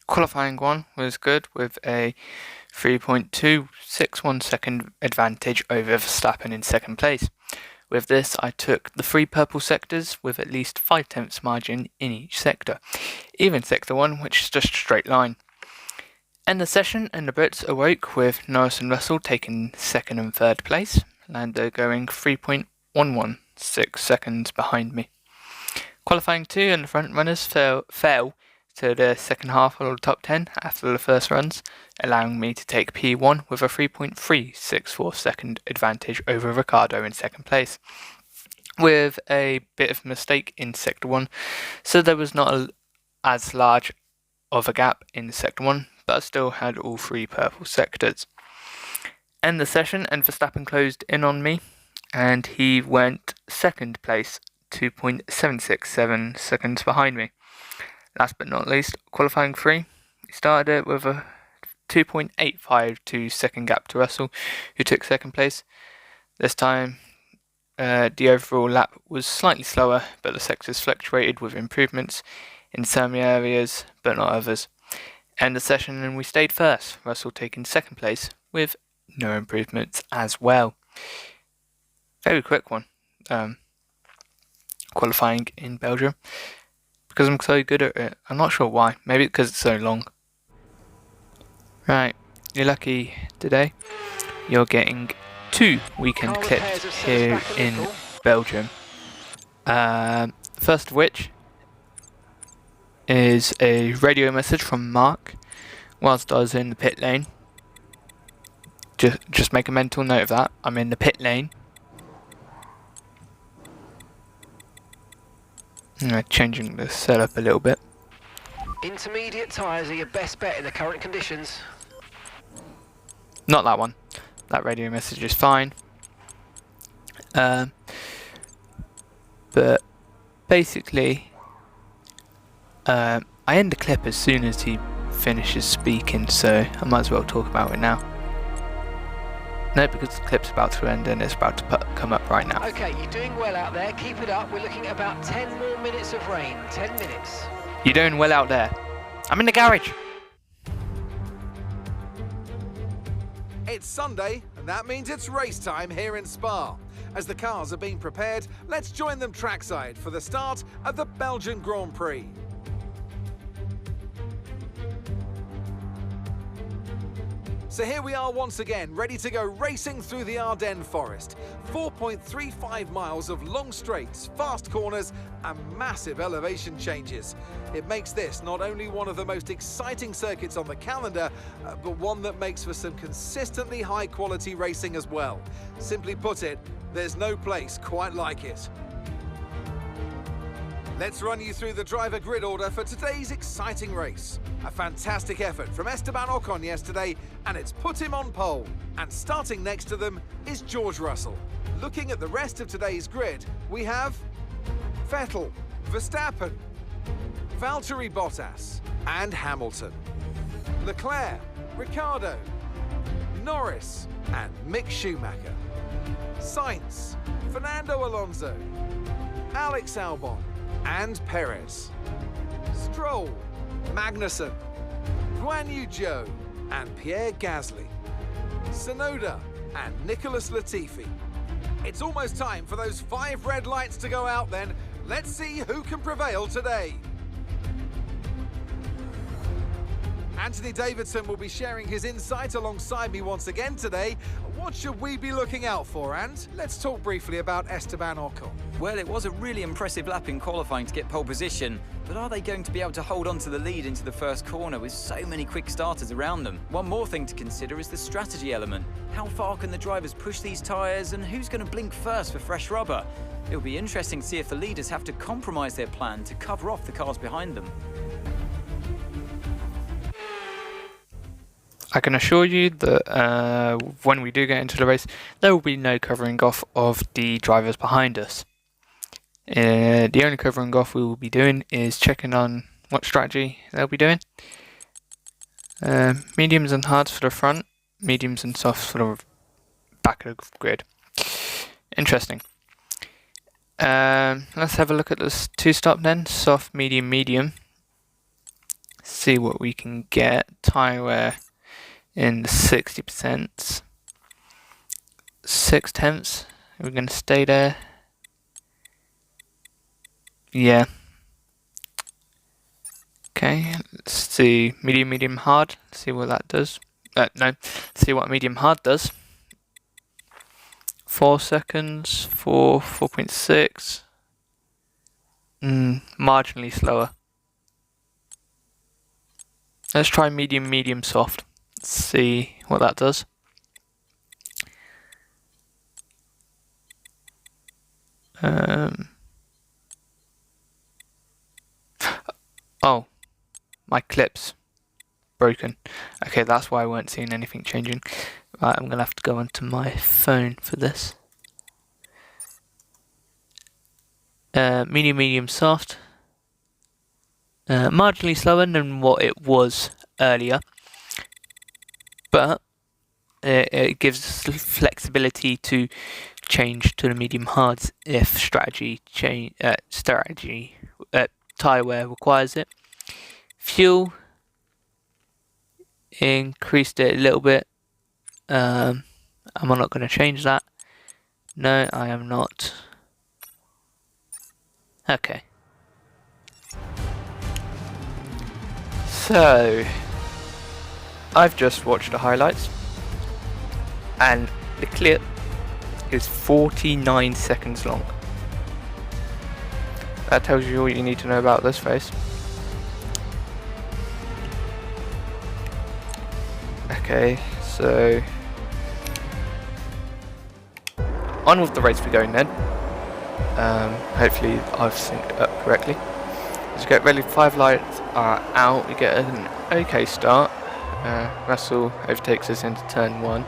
Qualifying 1 was good with a 3.261 second advantage over Verstappen in second place. With this, I took the 3 purple sectors with at least 5/10 margin in each sector, even sector 1, which is just a straight line. End the session and the Brits awoke with Norris and Russell taking second and third place, Lando going 3.116 seconds behind me. Qualifying 2 and the front runners fell to the second half of the top 10 after the first runs, allowing me to take P1 with a 3.364 second advantage over Ricciardo in second place, with a bit of mistake in sector 1, so there was not as large of a gap in sector 1, but I still had all 3 purple sectors. End the session and Verstappen closed in on me, and he went second place, 2.767 seconds behind me. Last but not least, qualifying 3, we started it with a 2.852 second gap to Russell, who took second place. This time, the overall lap was slightly slower, but the sectors fluctuated with improvements in some areas, but not others. End the session and we stayed first, Russell taking second place with no improvements as well. Very quick one. Qualifying in Belgium. Because I'm so good at it. I'm not sure why. Maybe because it's so long. Right, you're lucky today. You're getting 2 weekend clips here in Belgium. First of which is a radio message from Mark whilst I was in the pit lane. Just make a mental note of that. I'm in the pit lane. Changing the setup a little bit. Intermediate tyres are your best bet in the current conditions. Not that one. That radio message is fine. But basically, I end the clip as soon as he finishes speaking, so I might as well talk about it now. No, because the clip's about to end and it's about to come up right now. Okay, you're doing well out there. Keep it up. We're looking at about 10 more minutes of rain. 10 minutes. You're doing well out there. I'm in the garage. It's Sunday, and that means it's race time here in Spa. As the cars are being prepared, let's join them trackside for the start of the Belgian Grand Prix. So here we are once again, ready to go racing through the Ardennes forest. 4.35 miles of long straights, fast corners and massive elevation changes. It makes this not only one of the most exciting circuits on the calendar, but one that makes for some consistently high quality racing as well. Simply put it, there's no place quite like it. Let's run you through the driver grid order for today's exciting race. A fantastic effort from Esteban Ocon yesterday, and it's put him on pole. And starting next to them is George Russell. Looking at the rest of today's grid, we have Vettel, Verstappen, Valtteri Bottas, and Hamilton. Leclerc, Ricciardo, Norris, and Mick Schumacher. Sainz, Fernando Alonso, Alex Albon, and Perez. Stroll, Magnussen, Guan Yu Zhou, and Pierre Gasly. Tsunoda and Nicholas Latifi. It's almost time for those 5 red lights to go out then. Let's see who can prevail today. Anthony Davidson will be sharing his insight alongside me once again today. What should we be looking out for? And let's talk briefly about Esteban Ocon. Well, it was a really impressive lap in qualifying to get pole position, but are they going to be able to hold on to the lead into the first corner with so many quick starters around them? One more thing to consider is the strategy element. How far can the drivers push these tyres, and who's going to blink first for fresh rubber? It'll be interesting to see if the leaders have to compromise their plan to cover off the cars behind them. I can assure you that when we do get into the race, there will be no covering off of the drivers behind us. The only covering off we will be doing is checking on what strategy they'll be doing. Mediums and hards for the front, mediums and softs for the back of the grid. Interesting. Let's have a look at this 2-stop then. Soft, medium, medium. see what we can get. Tyre wear in the 60%. 6/10. We're going to stay there. Yeah. Okay, let's see medium, hard. See what that does. No, see what medium hard does. 4 seconds, 4.6. Marginally slower. Let's try medium, soft. Let's see what that does. Oh, my clip's broken. Okay, that's why I weren't seeing anything changing. Right, I'm gonna have to go onto my phone for this. Medium, soft. Marginally slower than what it was earlier, but it gives us flexibility to change to the medium hards if tyre wear requires it. Fuel, increased it a little bit. Am I not going to change that? No, I am not. Okay. So, I've just watched the highlights, and the clip is 49 seconds long. That tells you all you need to know about this race. Okay, so on with the race we're going then. Hopefully I've synced up correctly. Let's get ready. 5 lights are out. We get an okay start. Russell overtakes us into turn 1,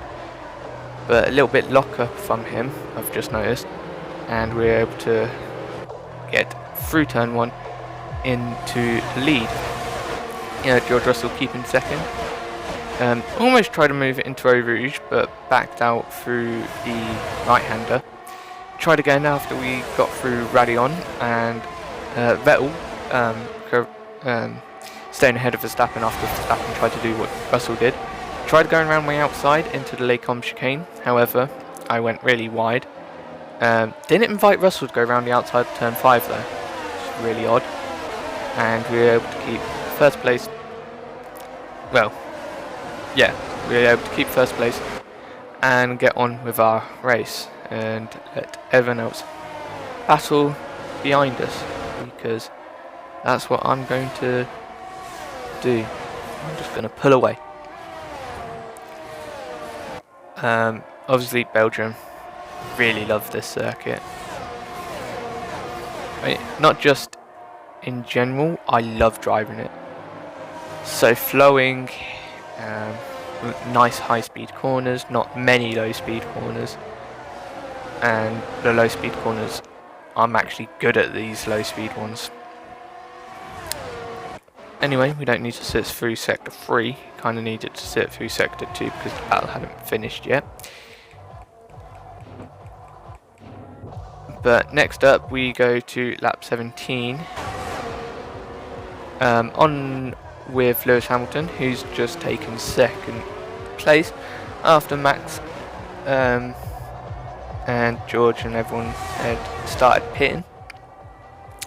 but a little bit locker from him, I've just noticed, and we're able to get through turn 1 into the lead. George Russell keeping second. Almost tried to move it into Eau Rouge, but backed out through the right-hander. Tried again after we got through Radion, and Vettel staying ahead of Verstappen after Verstappen tried to do what Russell did. Tried going around my outside into the Lacombe chicane, however, I went really wide. Didn't invite Russell to go around the outside of turn 5 though. It's really odd. And we were able to keep first place. Well, yeah, we were able to keep first place and get on with our race and let everyone else battle behind us, because that's what I'm going to do. I'm just going to pull away. Obviously Belgium, really love this circuit. Not just in general, I love driving it. So flowing, nice high speed corners, not many low speed corners, and the low speed corners, I'm actually good at these low speed ones. Anyway, we don't need to sit through sector 3, kind of needed to sit through sector 2 because the battle hadn't finished yet. But next up we go to lap 17, on with Lewis Hamilton, who's just taken second place after Max and George and everyone had started pitting.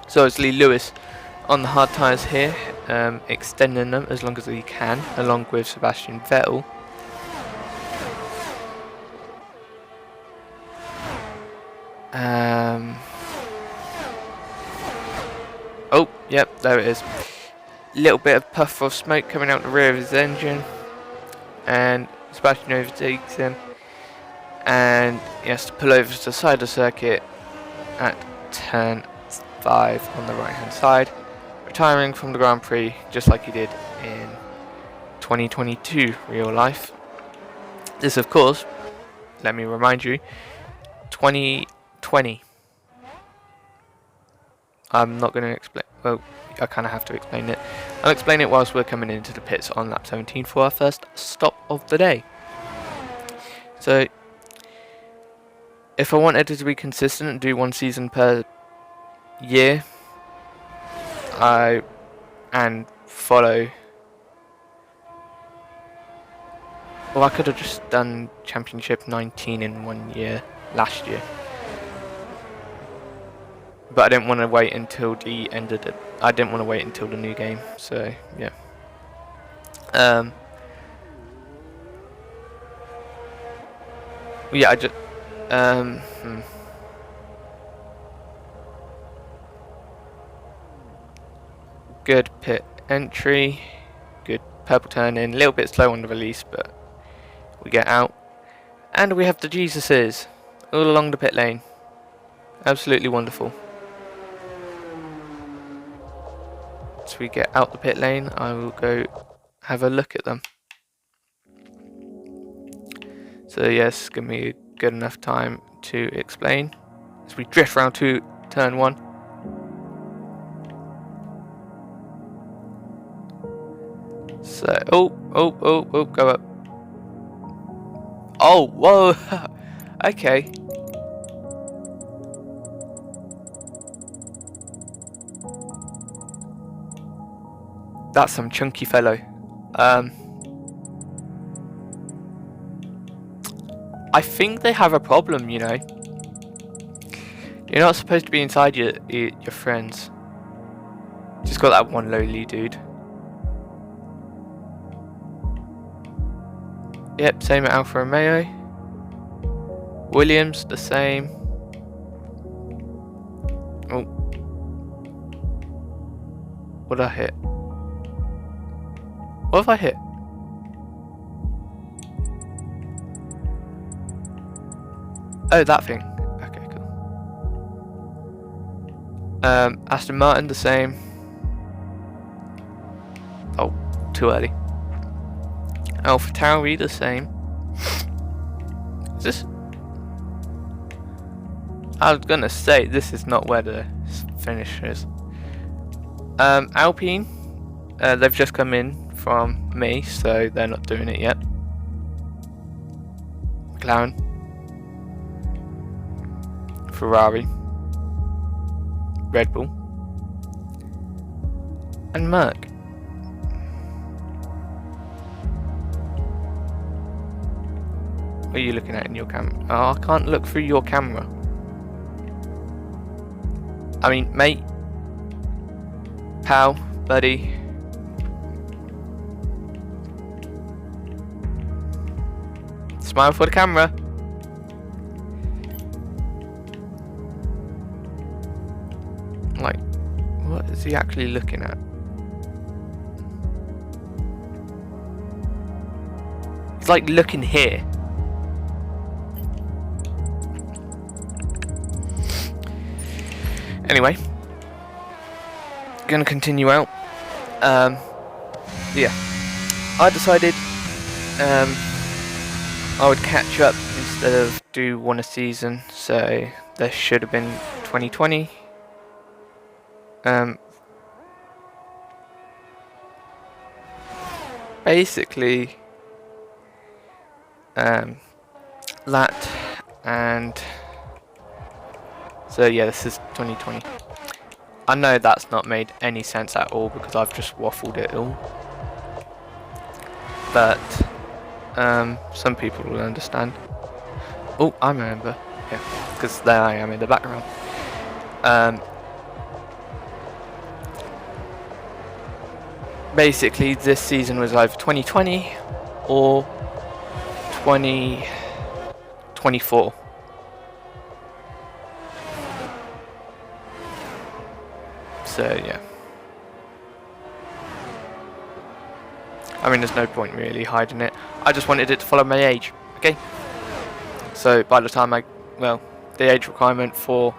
So obviously Lewis on the hard tyres here, extending them as long as he can, along with Sebastian Vettel. Oh, yep, there it is. Little bit of puff of smoke coming out the rear of his engine, and Sebastian overtakes him, and he has to pull over to the side of the circuit at turn 5 on the right hand side, retiring from the Grand Prix just like he did in 2022 real life. This, of course, let me remind you, 2020. I'm not going to explain, well, I kind of have to explain it. I'll explain it whilst we're coming into the pits on lap 17 for our first stop of the day. So, if I wanted it to be consistent and do 1 season per year, and follow Well, I could have just done Championship 19 in 1 year last year. But I didn't want to wait until the end of the... I didn't want to wait until the new game, so yeah. Yeah, I just... Good pit entry. Good purple turn in. A little bit slow on the release, but we get out. And we have the Jesuses all along the pit lane. Absolutely wonderful. Once we get out the pit lane, I will go have a look at them. So yes, give me a good enough time to explain. As we drift round to turn 1. So, oh, go up. Oh, whoa, okay. That's some chunky fellow. I think they have a problem, you know. You're not supposed to be inside your friends. Just got that one lowly dude. Yep, same at Alfa Romeo. Williams, the same. Oh. What did I hit? What have I hit? Oh, that thing. Okay, cool. Aston Martin, the same. Oh, too early. Alpha Tauri, the same. Is this? I was gonna say this is not where the finish is. Alpine, they've just come in from me, so they're not doing it yet. McLaren, Ferrari, Red Bull, and Merc. What are you looking at in your camera? Oh, I can't look through your camera. I mean, mate, pal, buddy. Smile for the camera. Like, what is he actually looking at? He's like looking here. Anyway, gonna continue out. Yeah, I decided I would catch up instead of do one a season. So there should have been 2020. Basically, that and. So yeah, this is 2020. I know that's not made any sense at all because I've just waffled it all. But some people will understand. Oh, I remember. Yeah, because there I am in the background. Basically, this season was either 2020 or 2024. So yeah, I mean there's no point really hiding it. I just wanted it to follow my age, okay? So by the time the age requirement for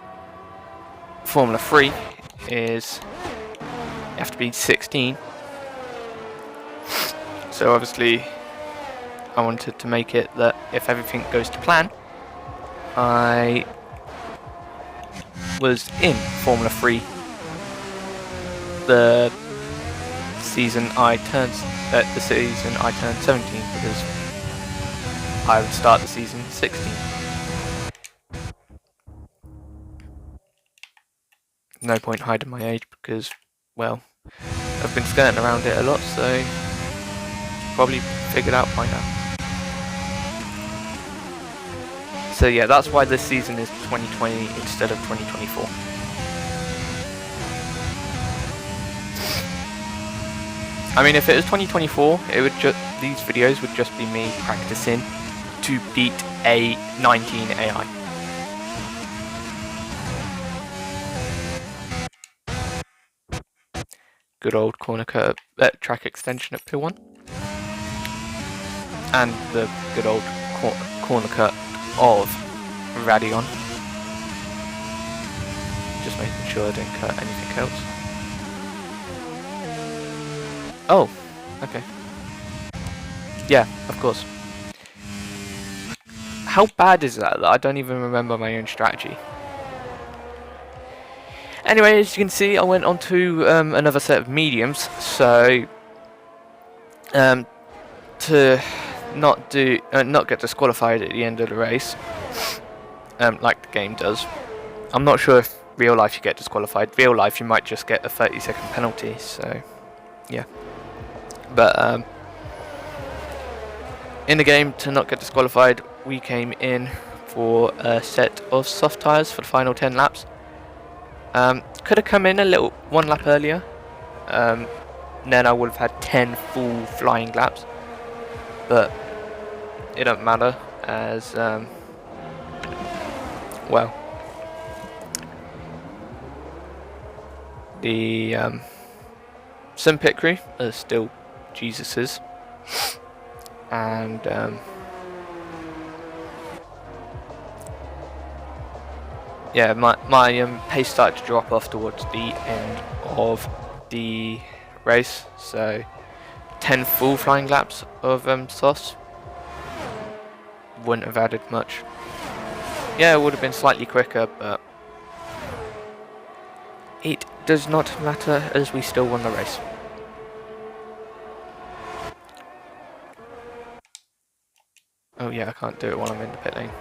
Formula 3 is you have to be 16. So obviously I wanted to make it that if everything goes to plan, I was in Formula 3 the season I turned 17 because I would start the season 16. No point hiding my age because, well, I've been skirting around it a lot, so probably figured out by now. So yeah, that's why this season is 2020 instead of 2024. I mean, if it was 2024, it would these videos would just be me practicing to beat a 19 AI. Good old corner cut track extension at P1, and the good old corner cut of Radion. Just making sure I didn't cut anything else. Oh, okay. Yeah, of course. How bad is that I don't even remember my own strategy? Anyway, as you can see, I went on to another set of mediums, so to not get disqualified at the end of the race, like the game does. I'm not sure if real life you get disqualified. Real life you might just get a 30-second penalty, so yeah. But in the game, to not get disqualified, we came in for a set of soft tyres for the final 10 laps. Could have come in one lap earlier, then I would have had 10 full flying laps, but it don't matter as well, the sim pit crew are still Jesus's, and yeah, my pace started to drop off towards the end of the race, so 10 full flying laps of softs wouldn't have added much. Yeah, it would have been slightly quicker, but it does not matter as we still won the race. Oh yeah, I can't do it while I'm in the pit lane.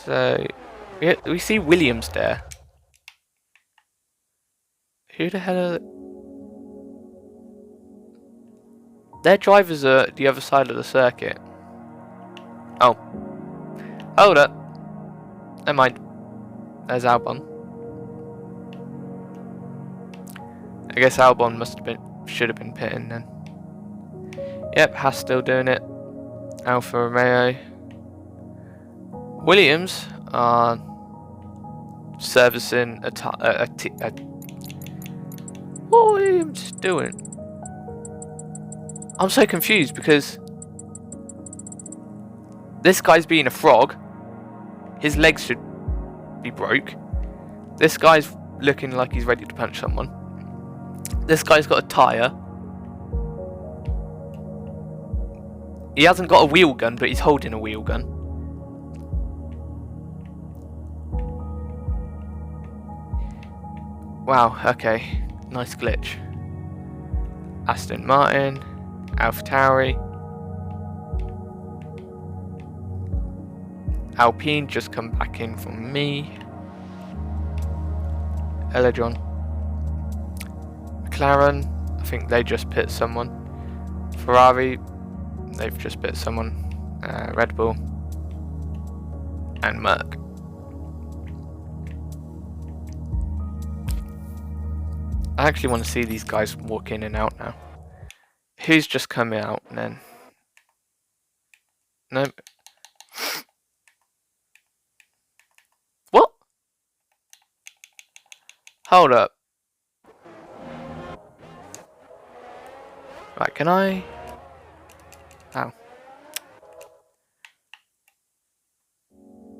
So, yeah, we see Williams there. Who the hell are... Their drivers are the other side of the circuit. Oh. Hold up. Never mind. There's Albon. I guess Albon should have been pitting then. Yep, Haas still doing it. Alfa Romeo. Williams are servicing what are Williams doing? I'm so confused because this guy's being a frog. His legs should be broke. This guy's looking like he's ready to punch someone. This guy's got a tyre. He hasn't got a wheel gun, but he's holding a wheel gun. Wow, okay. Nice glitch. Aston Martin, AlphaTauri. Alpine just come back in from me. Elejon. McLaren, I think they just pit someone. Ferrari, they've just pit someone. Red Bull. And Merc. I actually want to see these guys walk in and out now. Who's just coming out and then? Nope. What? Hold up. Right, can I? Ow.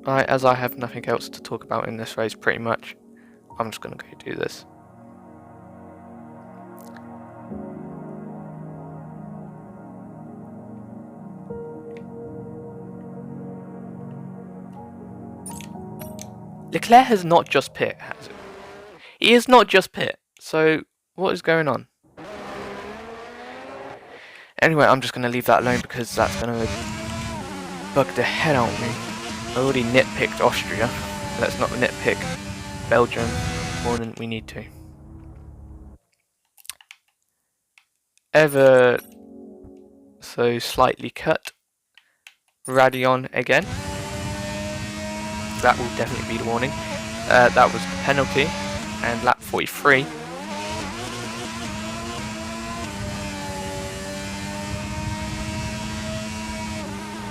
Right, as I have nothing else to talk about in this race pretty much, I'm just gonna go do this. Leclerc has not just pit, has it? He is not just pit. So, what is going on? Anyway, I'm just going to leave that alone because that's going to bug the head out of me. I already nitpicked Austria. Let's not nitpick Belgium more than we need to. Ever so slightly cut Radion again. That will definitely be the warning. That was the penalty, and lap 43.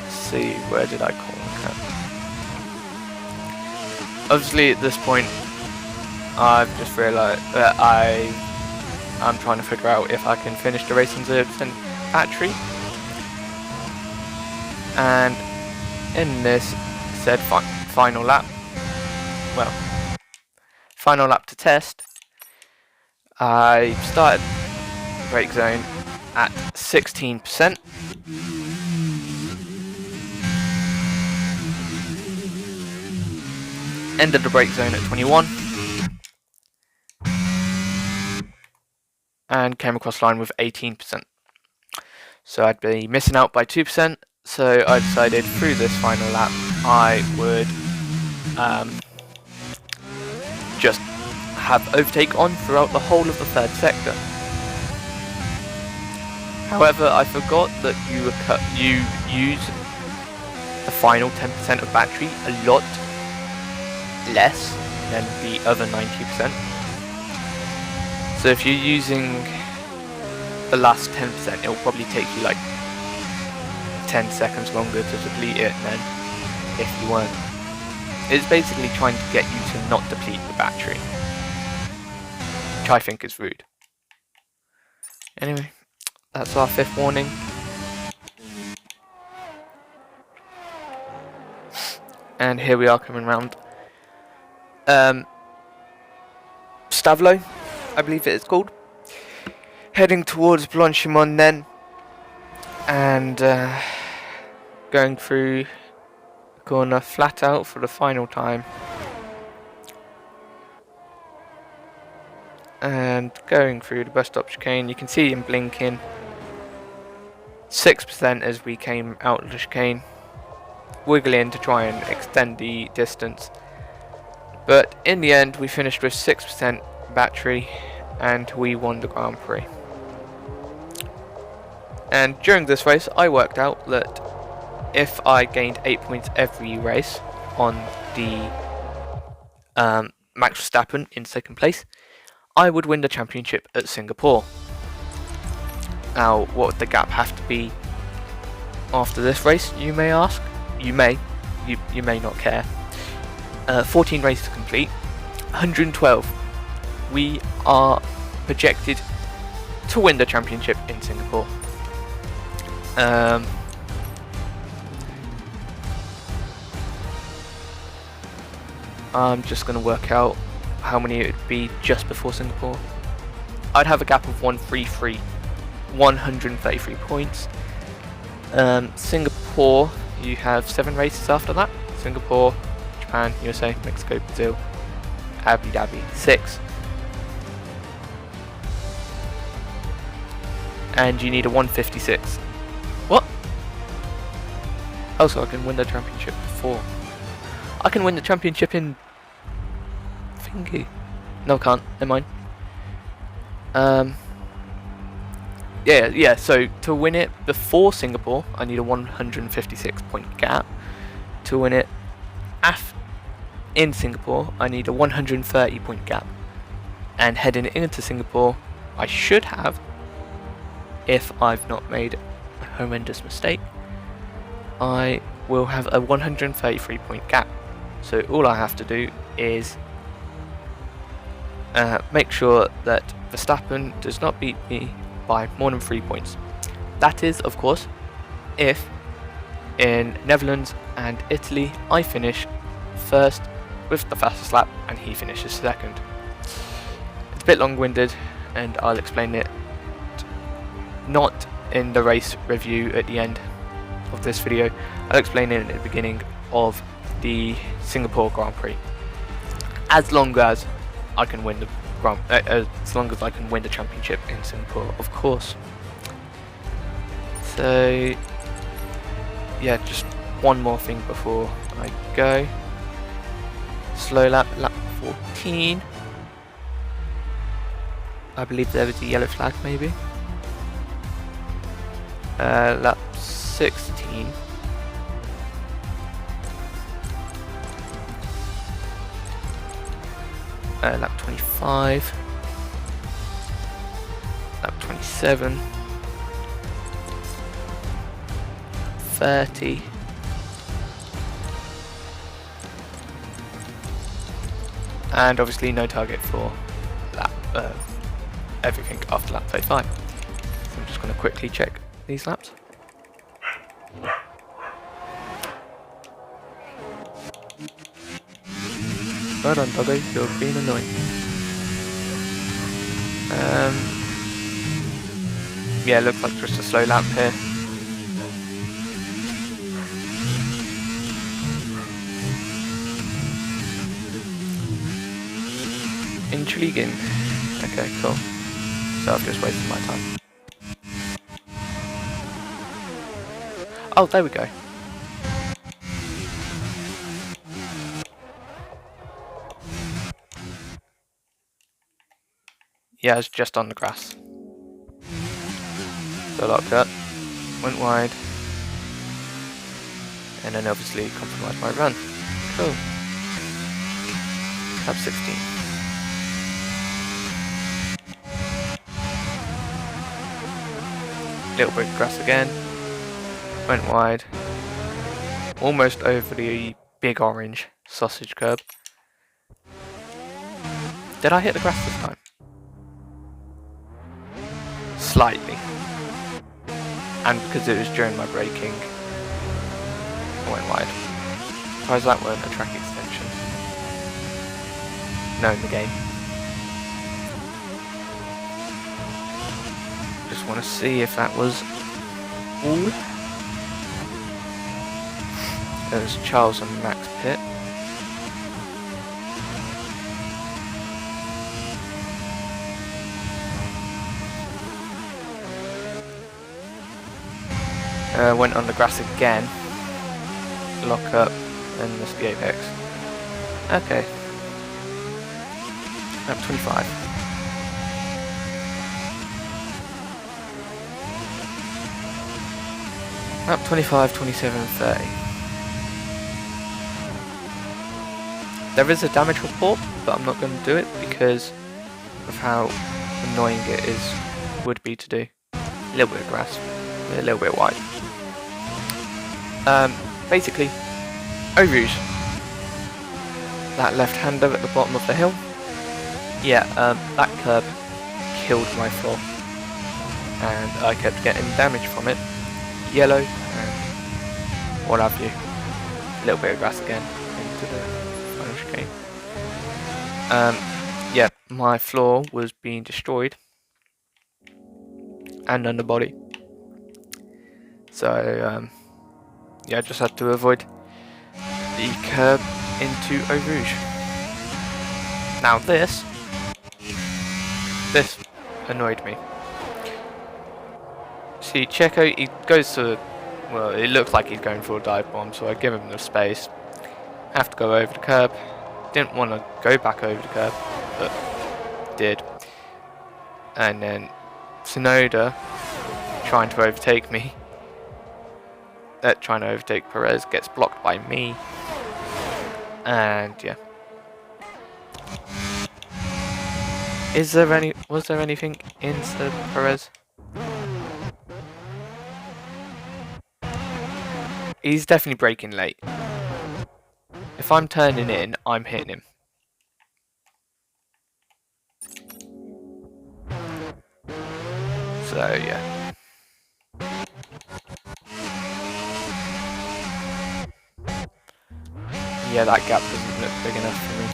Let's see, where did I call that? Obviously, at this point, I've just realised that I'm trying to figure out if I can finish the race on 0% battery. And in this said final lap, well, final lap to test, I started the brake zone at 16%. Ended the brake zone at 21. And came across line with 18%. So I'd be missing out by 2%. So I decided through this final lap I would just have overtake on throughout the whole of the third sector. However, I forgot that you use the final 10% of battery a lot less than the other 90%. So if you're using the last 10%, it will probably take you like 10 seconds longer to deplete it than if you weren't. It's basically trying to get you to not deplete the battery, which I think is rude. Anyway, that's our 5th warning. And here we are coming round Stavlo, I believe it is called. Heading towards Blanchimont then, and going through the corner flat out for the final time. And going through the bus stop chicane, you can see him blinking. 6% as we came out of the chicane, wiggling to try and extend the distance. But in the end, we finished with 6% battery, and we won the Grand Prix. And during this race, I worked out that if I gained 8 points every race on the Max Verstappen in 2nd place, I would win the championship at Singapore. Now, what would the gap have to be after this race, you may ask? You may not care. 14 races to complete, 112. We are projected to win the championship in Singapore. I'm just going to work out how many it would be just before Singapore. I'd have a gap of 133 points. Singapore, you have 7 races after that. Singapore, Japan, USA, Mexico, Brazil, Abu Dhabi, 6. And you need a 156. What? Oh, so I can win the championship before. I can win the championship in thingy. No, I can't. Never mind. Yeah. So to win it before Singapore, I need a 156 point gap. To win it in Singapore, I need a 130 point gap. And heading into Singapore, I should have, if I've not made a horrendous mistake, I will have a 133 point gap. So all I have to do is make sure that Verstappen does not beat me by more than 3 points. That is, of course, if in Netherlands and Italy I finish first with the fastest lap and he finishes second. It's a bit long-winded and I'll explain it not in the race review at the end of this video. I'll explain it at the beginning of the Singapore Grand Prix. As long as I can win the championship in Singapore, of course. So yeah, just one more thing before I go. Slow lap 14. I believe there was a yellow flag maybe. Lap 16. lap 25, lap 27, 30, and obviously no target for lap everything after lap 35. So I'm just going to quickly check these laps. Well done, Bobbi, you're being annoying. Yeah, looks like just a slow lap here. Intriguing. Okay, cool. So I've just wasted my time. Oh, there we go. Yeah, I was just on the grass. So locked up, went wide, and then obviously compromised my run. Cool. Lap 16. Little bit of grass again. Went wide. Almost over the big orange sausage curb. Did I hit the grass this time? Slightly. And because it was during my braking, I went wide. Surprised that weren't a track extension. No, in the game. Just want to see if that was all. There's Charles and Max pit. Went on the grass again. Lock up and missed the apex. Okay. Lap 25. Lap 25, 27, 30. There is a damage report, but I'm not going to do it because of how annoying it would be to do. A little bit of grass, a little bit wide. Basically, Eau Rouge. That left-hander at the bottom of the hill. Yeah, that curb killed my floor, and I kept getting damage from it. Yellow and what have you. A little bit of grass again into the final chicane. Yeah, my floor was being destroyed and underbody. So yeah, I just had to avoid the curb into Eau Rouge. Now this annoyed me. See, Checo, he goes to, well, it looks like he's going for a dive bomb, so I give him the space. Have to go over the curb. Didn't want to go back over the curb, but did. And then Tsunoda trying to overtake me. Trying to overtake Perez gets blocked by me. And yeah. Was there anything into Perez? He's definitely braking late. If I'm turning in, I'm hitting him. So yeah. Yeah, that gap doesn't look big enough for me.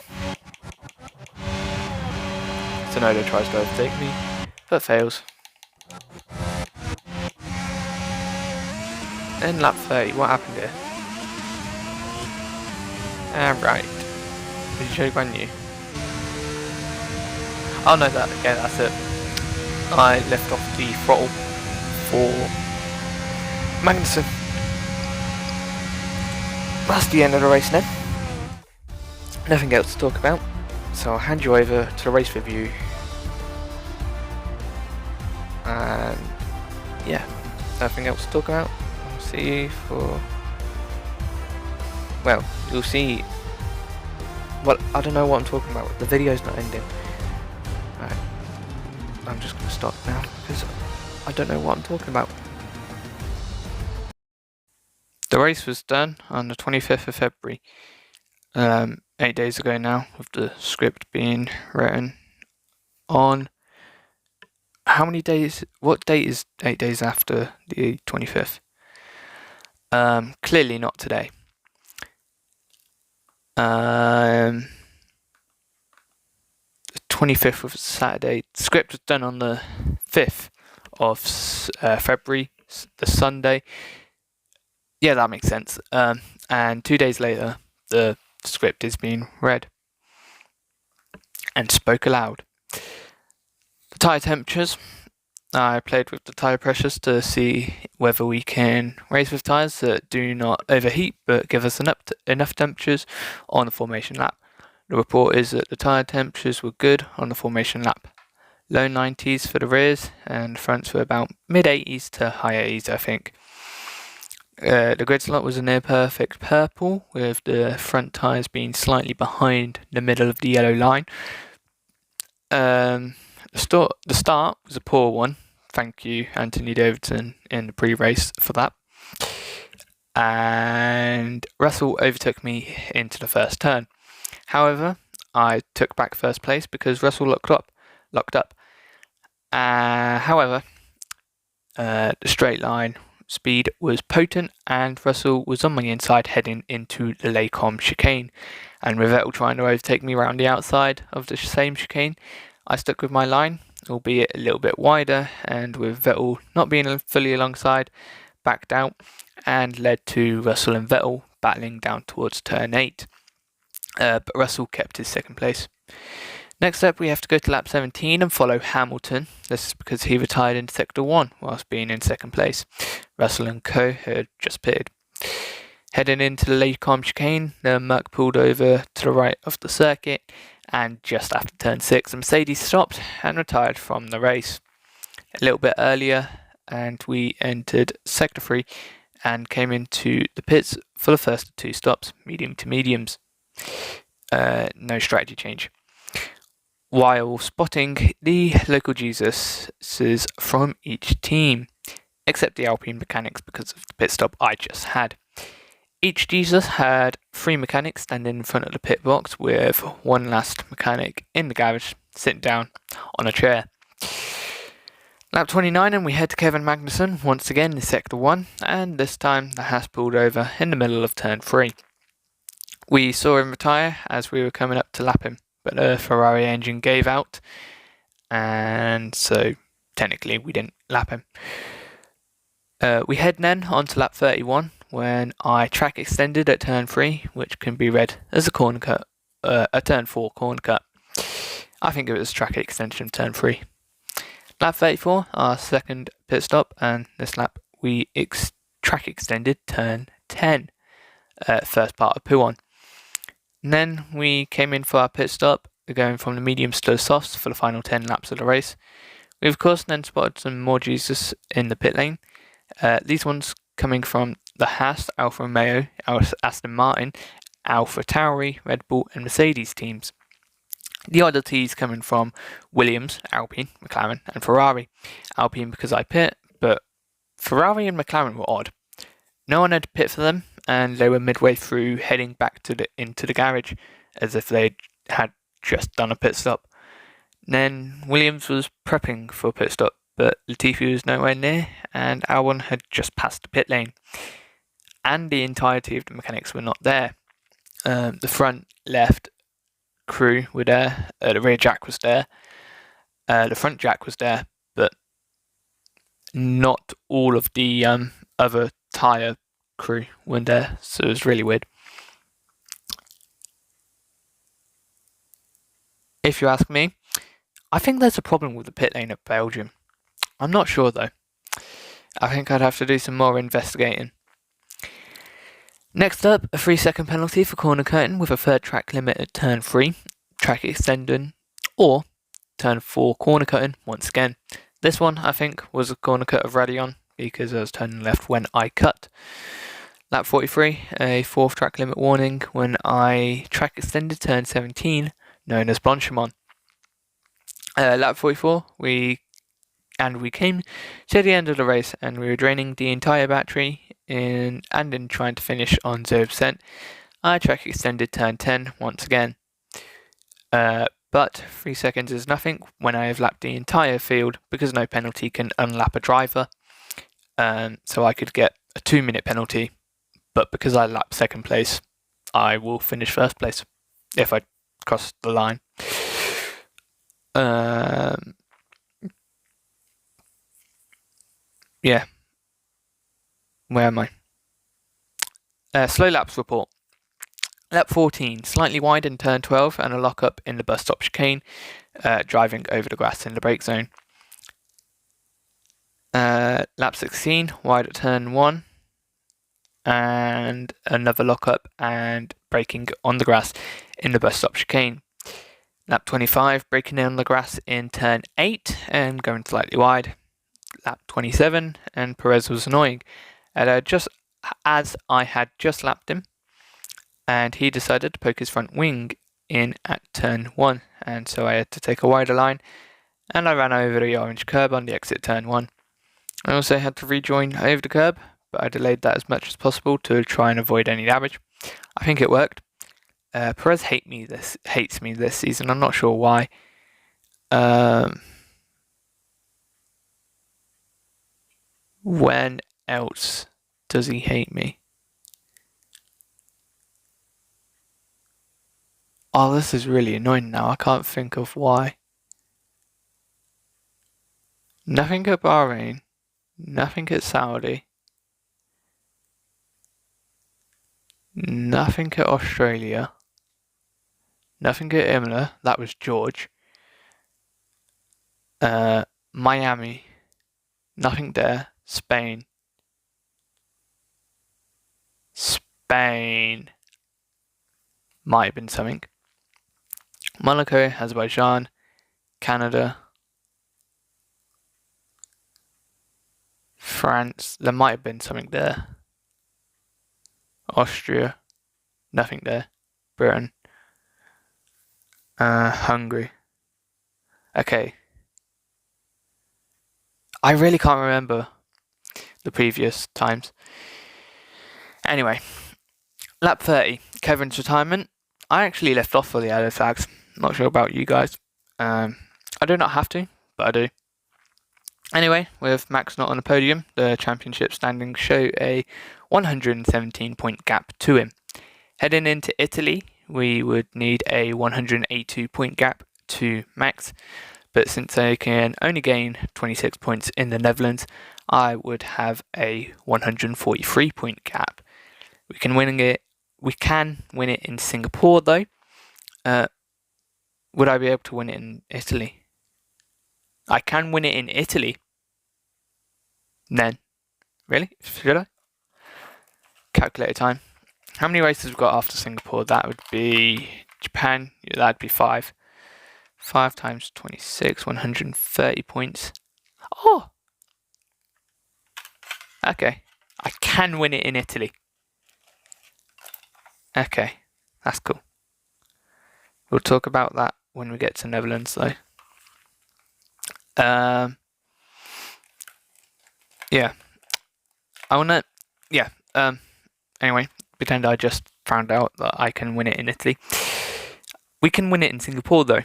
Tsunoda tries to overtake me, but fails. Then lap 30, what happened here? Right. Did you show brand new? Oh no, that's it. I left off the throttle for Magnussen. That's the end of the race then. Nothing else to talk about, so I'll hand you over to the race review. And yeah, nothing else to talk about. I'll see you for, well, you'll see Well, I don't know what I'm talking about. The video's not ending. Right. I'm just going to stop now because I don't know what I'm talking about. The race was done on the 25th of February, 8 days ago now, with the script being written on how many days? What date is 8 days after the 25th? Clearly not today. 25th was Saturday. The script was done on the 5th of February, the Sunday. Yeah, that makes sense. And 2 days later, the script is being read and spoke aloud. The tyre temperatures. I played with the tyre pressures to see whether we can race with tyres that do not overheat but give us enough temperatures on the formation lap. The report is that the tyre temperatures were good on the formation lap. Low 90s for the rears and fronts were about mid 80s to high 80s, I think. The grid slot was a near perfect purple, with the front tyres being slightly behind the middle of the yellow line. The start was a poor one. Thank you, Anthony Davidson, in the pre-race for that. And Russell overtook me into the first turn. However, I took back first place because Russell locked up. However, the straight line speed was potent and Russell was on my inside heading into the Lacombe chicane, and with Vettel trying to overtake me around the outside of the same chicane, I stuck with my line, albeit a little bit wider, and with Vettel not being fully alongside, backed out and led to Russell and Vettel battling down towards turn 8. But Russell kept his second place. Next up, we have to go to lap 17 and follow Hamilton. This is because he retired in Sector 1 whilst being in second place. Russell and co had just pitted. Heading into the Lacombe chicane, the Merc pulled over to the right of the circuit, and just after turn 6, the Mercedes stopped and retired from the race. A little bit earlier, and we entered Sector 3 and came into the pits for the first of 2 stops, medium to mediums. No strategy change. While spotting the local Jesuses from each team, except the Alpine mechanics because of the pit stop I just had. Each Jesus had 3 mechanics standing in front of the pit box, with one last mechanic in the garage sitting down on a chair. Lap 29, and we head to Kevin Magnussen once again in Sector 1, and this time the Haas pulled over in the middle of turn 3. We saw him retire as we were coming up to lap him, but the Ferrari engine gave out, and so technically we didn't lap him. We head then on to lap 31 when I track extended at turn 3, which can be read as a corner cut, a turn 4 corner cut. I think it was track extension of turn 3. Lap 34, our second pit stop, and this lap we track extended turn 10, first part of P1. And then we came in for our pit stop, going from the mediums to the softs for the final 10 laps of the race. We of course then spotted some more Jesus in the pit lane. These ones coming from the Haas, Alfa Romeo, Aston Martin, Alpha Tauri, Red Bull and Mercedes teams. The oddities coming from Williams, Alpine, McLaren and Ferrari. Alpine because I pit, but Ferrari and McLaren were odd. No one had pit for them, and they were midway through heading back into the garage as if they had just done a pit stop. Then Williams was prepping for a pit stop, but Latifi was nowhere near, and Albon had just passed the pit lane. And the entirety of the mechanics were not there. The front left crew were there, the rear jack was there, the front jack was there, but not all of the other tyre crew were there, so it was really weird. If you ask me, I think there's a problem with the pit lane at Belgium. I'm not sure though. I think I'd have to do some more investigating. Next up, a 3-second penalty for corner cutting with a third track limit at turn 3, track extending, or turn 4 corner cutting once again. This one, I think, was a corner cut of Radion because I was turning left when I cut. Lap 43, a 4th track limit warning when I track extended turn 17, known as Blanchimont. Lap 44, we came to the end of the race and we were draining the entire battery in trying to finish on 0%. I track extended turn 10 once again. But 3 seconds is nothing when I have lapped the entire field because no penalty can unlap a driver. So I could get a 2-minute penalty, but because I lapped 2nd place, I will finish 1st place if I cross the line. Yeah. Where am I? Slow laps report. Lap 14, slightly wide in turn 12 and a lock-up in the bus stop chicane, driving over the grass in the brake zone. Lap 16, wide at turn 1 and another lock-up and braking on the grass in the bus stop chicane. Lap 25, braking in on the grass in turn 8 and going slightly wide. Lap 27, and Perez was annoying. Just as I had just lapped him, and he decided to poke his front wing in at turn 1, and so I had to take a wider line, and I ran over the orange curb on the exit turn 1. I also had to rejoin over the curb, but I delayed that as much as possible to try and avoid any damage. I think it worked. Perez hates me this season. I'm not sure why. When else does he hate me? Oh, this is really annoying now. I can't think of why. Nothing at Bahrain. Nothing at Saudi. Nothing at Australia. Nothing at Imola. That was George. Miami. Nothing there. Spain. Might have been something. Monaco, Azerbaijan, Canada, France. There might have been something there. Austria. Nothing there. Britain. Hungary. Okay. I really can't remember the previous times. Anyway, lap 30, Kevin's retirement. I actually left off for the yellow flags. Not sure about you guys. I do not have to, but I do. Anyway, with Max not on the podium, the championship standings show a 117 point gap to him. Heading into Italy, we would need a 182 point gap to Max, but since I can only gain 26 points in the Netherlands, I would have a 143 point gap. We can win it in Singapore though. Would I be able to win it in Italy? I can win it in Italy. Then. Really? Should I? Calculator time. How many races have we got after Singapore? That would be Japan. Yeah, that'd be 5. 5 times 26, 130 points. Oh! Okay. I can win it in Italy. Okay. That's cool. We'll talk about that when we get to Netherlands though. Yeah. Anyway, pretend I just found out that I can win it in Italy. We can win it in Singapore though.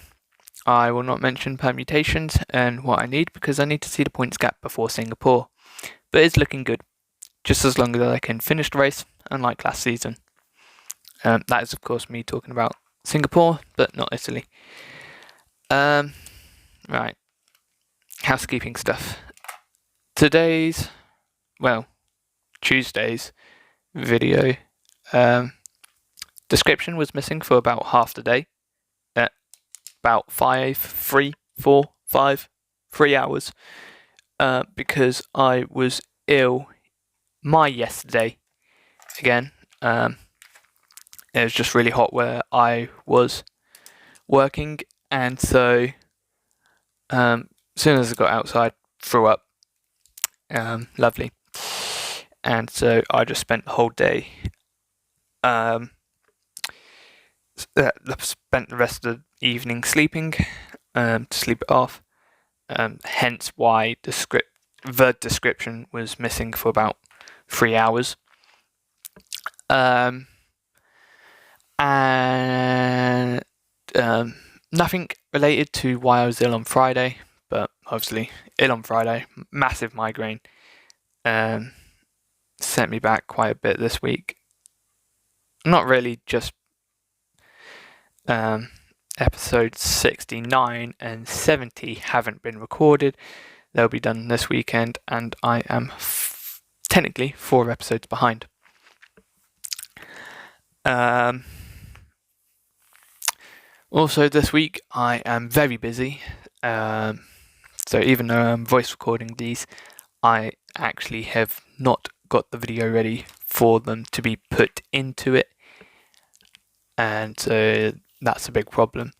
I will not mention permutations and what I need because I need to see the points gap before Singapore. But it's looking good. Just as long as I can finish the race, unlike last season. That is of course me talking about Singapore, but not Italy. Right. Housekeeping stuff. Tuesday's video description was missing for about half the day. About 3 hours. Because I was ill yesterday. Again, it was just really hot where I was working, and so as soon as I got outside, threw up. Lovely. and so I just spent the whole day. Spent the rest of the evening sleeping, to sleep it off. Hence why the description was missing for about 3 hours. And nothing related to why I was ill on Friday, but obviously ill on Friday, massive migraine, sent me back quite a bit this week. Not really, just episodes 69 and 70 haven't been recorded. They'll be done this weekend, and I am technically 4 episodes behind. Also this week I am very busy, so even though I'm voice recording these, I actually have not got the video ready for them to be put into it, and so that's a big problem.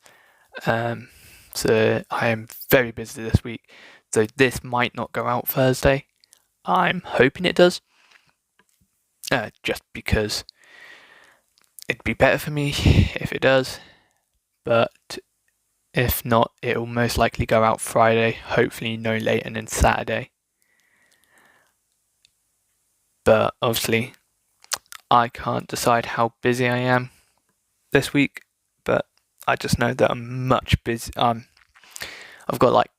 So I am very busy this week, so this might not go out Thursday. I'm hoping it does, just because it'd be better for me if it does, but if not, it'll most likely go out Friday, hopefully no later than Saturday. But obviously I can't decide how busy I am this week, but I just know that I'm much busy. I've got like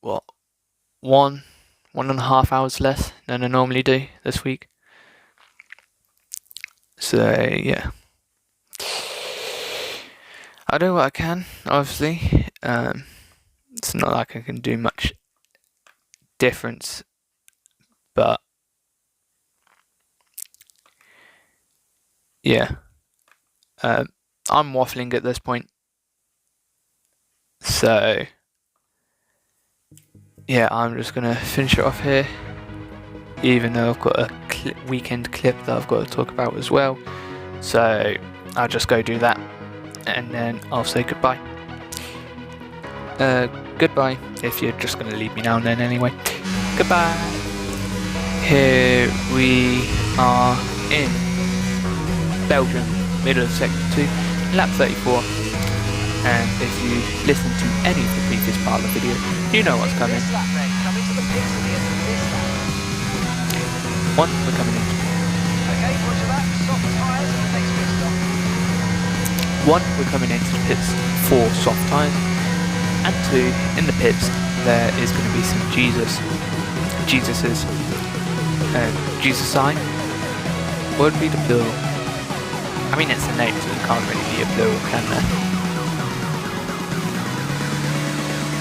1.5 hours less than I normally do this week. So yeah, I do what I can, obviously. It's not like I can do much difference, but yeah, I'm waffling at this point. So yeah, I'm just gonna finish it off here, even though I've got a weekend clip that I've got to talk about as well. So I'll just go do that, and then I'll say goodbye. Goodbye, if you're just going to leave me now and then anyway. Goodbye. Here we are in Belgium, middle of Sector 2, lap 34. And if you listen to any of the previous part of the video, you know what's coming. One, we're coming in. Okay, roger that. Soft tyres on the next pit stop. One, we're coming into the pits for soft tyres. And 2, in the pits, there is going to be some Jesus sign. What would be the plural? I mean, it's a name, so it can't really be a plural, can there?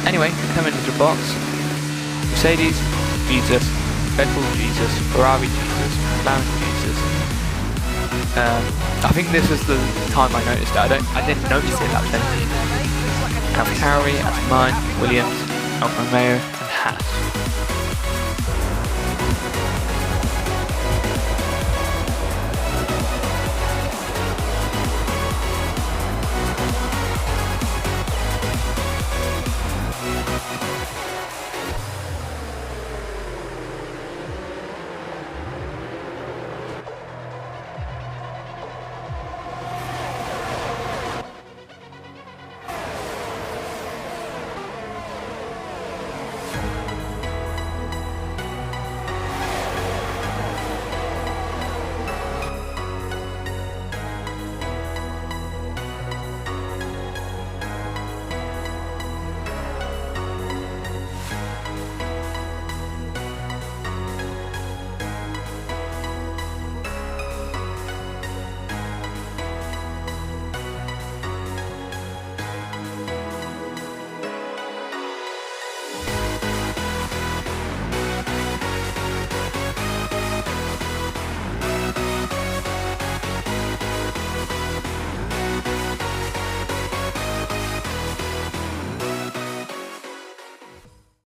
Anyway, coming into the box. Mercedes, Jesus. Red Bull, Jesus. Ferrari, Jesus. McLaren, Jesus. I think this is the time I noticed it. I didn't notice it that plenty. Alpine, Williams, Alfa Romeo, and Haas.